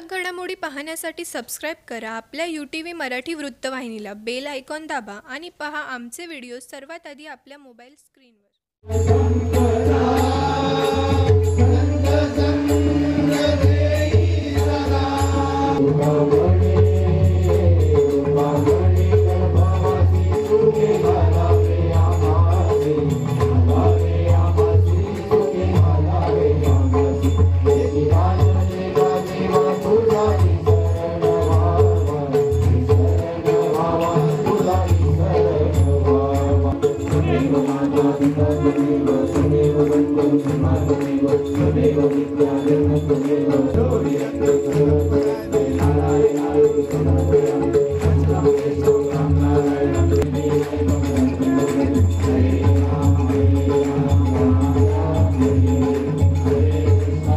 ठळक घडामोडी पाहण्यासाठी सबस्क्राईब करा आपल्या UTV मराठी वृत्तवाहिनीला. बेल आयकॉन दाबा आणि पहा आमचे व्हिडिओ सर्वात आधी आपल्या मोबाईल स्क्रीनवर.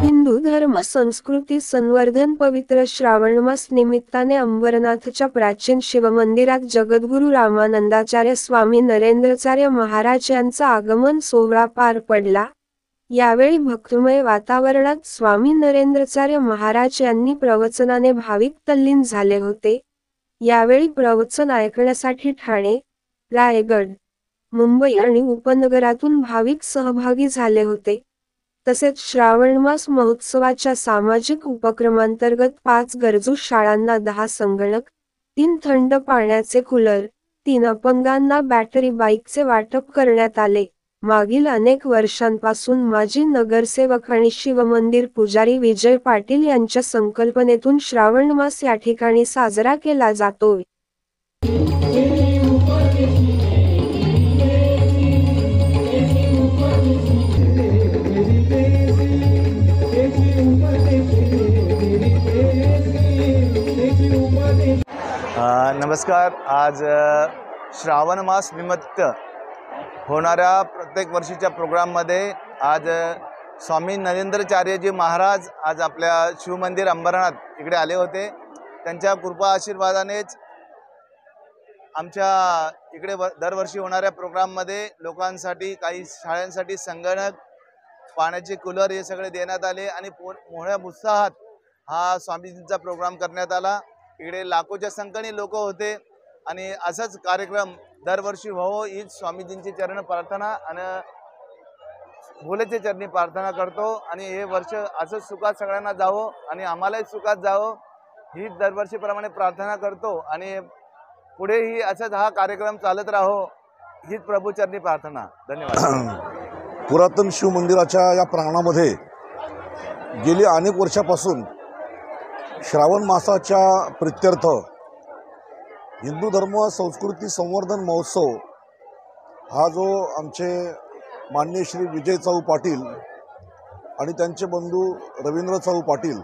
हिंदू धर्म संस्कृती संवर्धन पवित्र श्रावण मास निमित्ताने अंबरनाथच्या प्राचीन शिवमंदिरात जगद्गुरू रामानंदाचार्य स्वामी नरेंद्राचार्य महाराज यांचा आगमन सोहळा पार पडला. यावेळी भक्तिमय वातावरणात स्वामी नरेंद्राचार्य महाराज यांनी प्रवचनाने भाविक तल्लीन झाले होते. यावेळी प्रवचन ऐकण्यासाठी ठाणे, रायगड, मुंबई आणि उपनगरातून भाविक सहभागी झाले होते. तसेच श्रावणमास महोत्सवाच्या सामाजिक उपक्रमांतर्गत 5 गरजू शाळांना 10 संगणक, 3 थंड पाण्याचे कूलर, 3 अपंगांना बॅटरी बाईकचे वाटप करण्यात आले. मागील अनेक वर्षांपासून माजी नगरसेवक आणि शिवमंदिर पुजारी विजय पाटील यांच्या संकल्पनेतून श्रावणमास या ठिकाणी साजरा केला जातोय. नमस्कार. आज श्रावण मास निमित्त होणाऱ्या प्रत्येक वर्षीच्या प्रोग्राममध्ये आज स्वामी नरेंद्राचार्यजी महाराज आज आपल्या शिवमंदिर अंबरनाथ इकडे आले होते. त्यांच्या कृपा आशीर्वादानेच आमच्या इकडे दरवर्षी होणाऱ्या प्रोग्राममध्ये लोकांसाठी, काही शाळांसाठी संगणक, पाण्याचे कूलर हे सगळे देण्यात आले आणि मोठ्या उत्साहात हा स्वामीजींचा प्रोग्राम करण्यात आला. इकडे लाखोच्या संख्येने लोक होते आणि असाच कार्यक्रम दरवर्षी व्हावं हीच स्वामीजींची चरण प्रार्थना आणि भोलेच्या चरणी प्रार्थना करतो. आणि हे वर्ष असंच सुखात सगळ्यांना जावं आणि आम्हालाही सुखात जावं हीच दरवर्षीप्रमाणे प्रार्थना करतो आणि पुढेही असंच हा कार्यक्रम चालत राहो हीच प्रभूचरणी प्रार्थना. धन्यवाद. पुरातन शिव मंदिराच्या या प्रांगणामध्ये गेली अनेक वर्षापासून श्रावण मासाच्या प्रित्यर्थ हिंदू धर्म संस्कृती संवर्धन महोत्सव हा जो आमचे माननीय श्री विजय चाऊ पाटील आणि त्यांचे बंधू रवींद्र चाऊ पाटील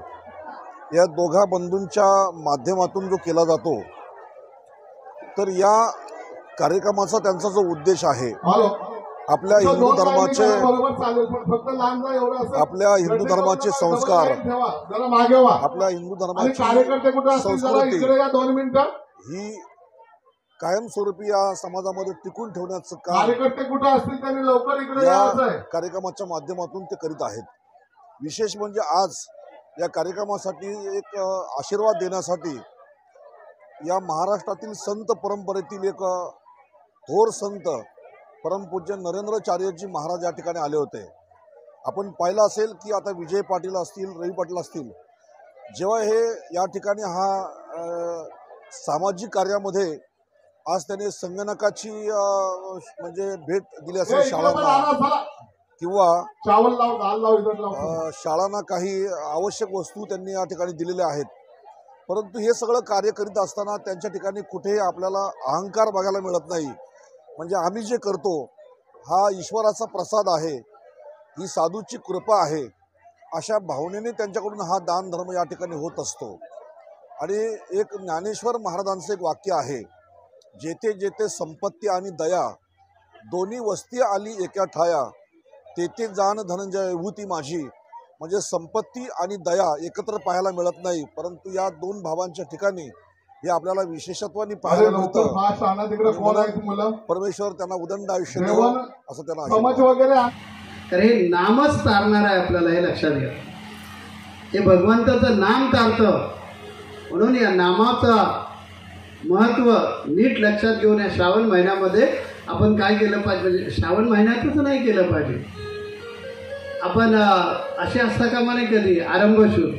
या दोघा बंधूंच्या माध्यमातून जो केला जातो, तर या कार्यक्रमाचा त्यांचा जो उद्देश आहे आपल्या हिंदू धर्माचे संस्कार, आपल्या हिंदू धर्माची संस्कृती ही कायमस्वरूपी या समाजामध्ये टिकून ठेवण्याचं काम या कार्यक्रमाच्या माध्यमातून ते करीत आहेत. विशेष म्हणजे आज या कार्यक्रमासाठी एक आशीर्वाद देण्यासाठी या महाराष्ट्रातील संत परंपरेतील एक थोर संत परमपूज्य नरेंद्राचार्यजी महाराज या ठिकाणी आले होते. आपण पाहिलं असेल की आता विजय पाटील असतील, रवी पाटील असतील, जेव्हा हे या ठिकाणी हा सामाजिक कार्यामध्ये आज त्याने संगणकाची म्हणजे भेट दिली असेल शाळांना किंवा शाळांना काही आवश्यक वस्तू त्यांनी या ठिकाणी दिलेल्या आहेत. परंतु हे सगळं कार्य करीत असताना त्यांच्या ठिकाणी कुठेही आपल्याला अहंकार बघायला मिळत नाही. म्हणजे आम्ही जे करतो हा ईश्वराचा प्रसाद आहे, ही साधूची कृपा आहे, अशा भावनेने त्यांच्याकडून हा दान धर्म या ठिकाणी होत असतो. आणि एक ज्ञानेश्वर महाराजांचं एक वाक्य आहे, जेथे जेथे संपत्ती आणि दया दोन्ही वस्ती आली एका ठाया, तेथे जाण धनंजय विभूती माझी. म्हणजे संपत्ती आणि दया एकत्र पाहायला मिळत नाही, परंतु या दोन भावांच्या ठिकाणी हे आपल्याला विशेषत्वाने पाहायला मिळतं. परमेश्वर त्यांना उदंड आयुष्य द्यावं असं त्यांना. तर हे नामच तारणार आहे आपल्याला, हे लक्षात घ्या. हे भगवंताचं नाम तारतं. म्हणून या नामाचं महत्त्व नीट लक्षात घेऊन या श्रावण महिन्यामध्ये आपण काय केलं पाहिजे, म्हणजे श्रावण महिन्यातच नाही केलं पाहिजे. आपण असे असता कामा नाही कधी आरंभशूर.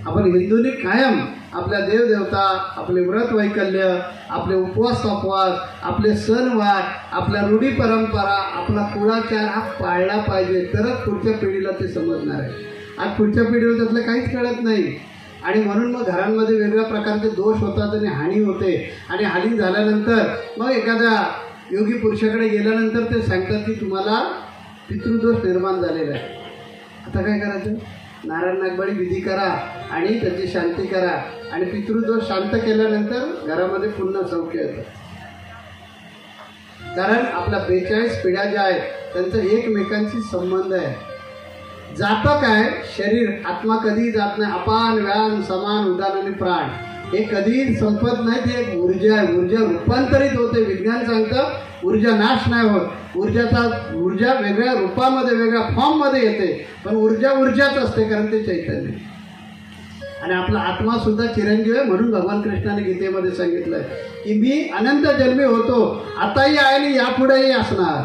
आपण हिंदूंनी कायम आपल्या देवदेवता, आपले व्रत वैकल्य, आपले उपवास आपले सणवार, आपल्या रूढी परंपरा, आपला कुळाचार हा पाळला पाहिजे, तरच पुढच्या पिढीला ते समजणार आहे. आज पुढच्या पिढीला त्यातलं काहीच कळत नाही. आणि म्हणून मग घरांमध्ये वेगवेगळ्या प्रकारचे दोष होतात आणि हानी होते. आणि हानी झाल्यानंतर मग एखाद्या योगी पुरुषाकडे गेल्यानंतर ते सांगतात की तुम्हाला पितृदोष निर्माण झालेला आहे. आता काय करायचं? नारायण नागबळी विधी करा आणि त्याची शांती करा. आणि पितृदोष शांत केल्यानंतर घरामध्ये पुन्हा सौख्य येतं. कारण आपल्या 42 पिढ्या ज्या आहेत त्यांचा एकमेकांशी संबंध आहे. जातं काय? शरीर, आत्मा कधीही जात नाही. अपान व्यान समान उदान आणि प्राण हे कधीही संपत नाही. ती एक ऊर्जा आहे. ऊर्जा रूपांतरित होते. विज्ञान सांगतं ऊर्जा नाश नाही होत. ऊर्जा वेगळ्या रूपामध्ये, वेगळ्या फॉर्ममध्ये येते, पण ऊर्जाच असते, कारण ते चैतन्य. आणि आपला आत्मा सुद्धा चिरंजीव आहे. म्हणून भगवान कृष्णाने गीतेमध्ये सांगितलं की मी अनंत जन्मी होतो, आताही आहे आणि यापुढेही असणार.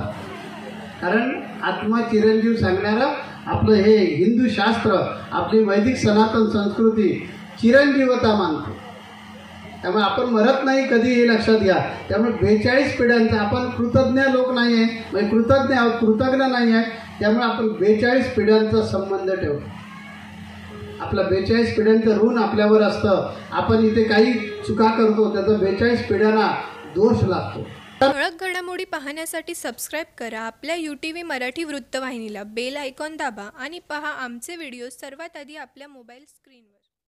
कारण आत्मा चिरंजीव सांगणारं आपलं हे हिंदू शास्त्र, आपली वैदिक सनातन संस्कृती चिरंजीवता मानतो. त्यामुळे आपण मरत नाही कधी, हे लक्षात घ्या. त्यामुळे 42 पिढ्यांचा आपण कृतज्ञ लोक नाही आहे, म्हणजे कृतज्ञ आहोत, कृतज्ञ नाही आहे. त्यामुळे आपण 42 पिढ्यांचा संबंध ठेवतो. आपलं 42 पिढ्यांचं ऋण आपल्यावर असतं. आपण इथे काही चुका करतो त्याचा 42 पिढ्यांना दोष लागतो. ठळक घडामोडी पाहण्यासाठी सबस्क्राईब करा आपल्या UTV मराठी वृत्तवाहिनीला. बेल आयकॉन दाबा आणि पहा आमचे व्हिडिओ सर्वात आधी आपल्या मोबाईल स्क्रीनवर.